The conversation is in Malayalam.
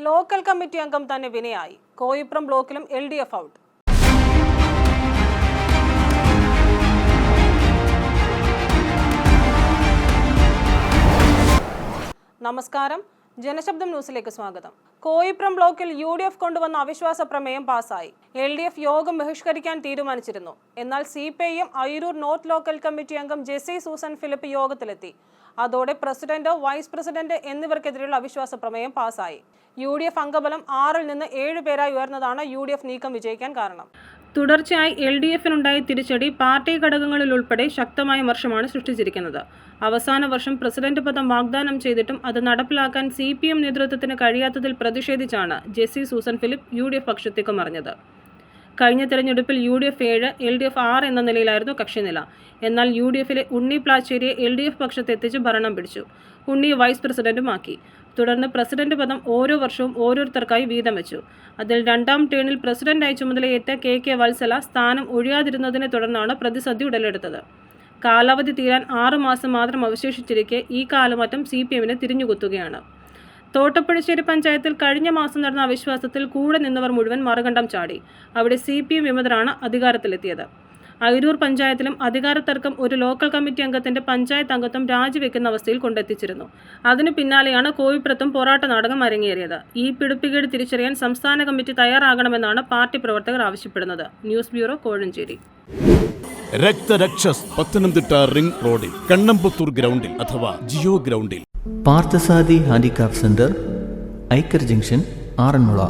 ലോക്കൽ കമ്മിറ്റി അംഗം തന്നെ വിനയായി. കോയിപ്രം ബ്ലോക്കിലും LDF ഔട്ട്. നമസ്കാരം, ജനശബ്ദം ന്യൂസിലേക്ക് സ്വാഗതം. കോയിപ്രം ബ്ലോക്കിൽ UDF കൊണ്ടുവന്ന അവിശ്വാസ പ്രമേയം പാസായി. LDF യോഗം ബഹിഷ്കരിക്കാൻ തീരുമാനിച്ചിരുന്നു. എന്നാൽ CPIM Ayiroor north local committee അംഗം ജെസി സൂസൻ ഫിലിപ്പ് യോഗത്തിലെത്തി. അതോടെ പ്രസിഡന്റ്, വൈസ് പ്രസിഡന്റ് എന്നിവർക്കെതിരെയുള്ള അവിശ്വാസ പ്രമേയം പാസായി. UDF അംഗബലം 6-ൽ നിന്ന് 7 പേരായി ഉയർന്നതാണ് UDF നീക്കം വിജയിക്കാൻ കാരണം. തുടർച്ചയായി LDFനുണ്ടായ തിരിച്ചടി പാർട്ടി ഘടകങ്ങളിൽ ഉൾപ്പെടെ ശക്തമായ വർഷമാണ് സൃഷ്ടിച്ചിരിക്കുന്നത്. അവസാന വർഷം പ്രസിഡന്റ് പദം വാഗ്ദാനം ചെയ്തിട്ടും അത് നടപ്പിലാക്കാൻ CPM നേതൃത്വത്തിന് കഴിയാത്തതിൽ പ്രതിഷേധിച്ചാണ് ജെസി സൂസൻ ഫിലിപ്പ് UDF പക്ഷത്തേക്ക് മറിഞ്ഞത്. കഴിഞ്ഞ തെരഞ്ഞെടുപ്പിൽ UDF 7, LDF 6 എന്ന നിലയിലായിരുന്നു കക്ഷിനില. എന്നാൽ UDFലെ ഉണ്ണി പ്ലാച്ചേരിയെ LDF പക്ഷത്തെത്തിച്ച് ഭരണം പിടിച്ചു. ഉണ്ണിയെ വൈസ് പ്രസിഡന്റുമാക്കി. തുടർന്ന് പ്രസിഡന്റ് പദം ഓരോ വർഷവും ഓരോരുത്തർക്കായി വീതം വെച്ചു. അതിൽ രണ്ടാം ടേണിൽ പ്രസിഡന്റായി ചുമതലയേറ്റ KK വത്സല സ്ഥാനം ഒഴിയാതിരുന്നതിനെ തുടർന്നാണ് പ്രതിസന്ധി ഉടലെടുത്തത്. കാലാവധി തീരാൻ 6 മാസം മാത്രം അവശേഷിച്ചിരിക്കെ ഈ കാലമാറ്റം CPMനെ തിരിഞ്ഞുകുത്തുകയാണ്. തോട്ടപ്പുഴശ്ശേരി പഞ്ചായത്തിൽ കഴിഞ്ഞ മാസം നടന്ന അവിശ്വാസത്തിൽ കൂടെ നിന്നവർ മുഴുവൻ മറുകണ്ഠം ചാടി. അവിടെ CPM വിമതരാണ് അധികാരത്തിലെത്തിയത്. അയിരൂർ പഞ്ചായത്തിലും അധികാര തർക്കം ഒരു ലോക്കൽ കമ്മിറ്റി അംഗത്തിന്റെ പഞ്ചായത്ത് അംഗത്വം രാജിവെക്കുന്ന അവസ്ഥയിൽ കൊണ്ടെത്തിച്ചിരുന്നു. അതിനു പിന്നാലെയാണ് കോയിപ്രത്തും പോരാട്ട നാടകം അരങ്ങേറിയത്. ഈ പിടിപ്പുകേട് തിരിച്ചറിയാൻ സംസ്ഥാന കമ്മിറ്റി തയ്യാറാകണമെന്നാണ് പാർട്ടി പ്രവർത്തകർ ആവശ്യപ്പെടുന്നത്. News bureau, Kozhencherry. രക്തരക്ഷസ് പത്തനംതിട്ട റിംഗ് റോഡിൽ കണ്ണമ്പത്തൂർ ഗ്രൗണ്ടിൽ അഥവാ ജിയോ ഗ്രൗണ്ടിൽ. Parthasarathi handicraft centre, Aikkar junction, Aranmula.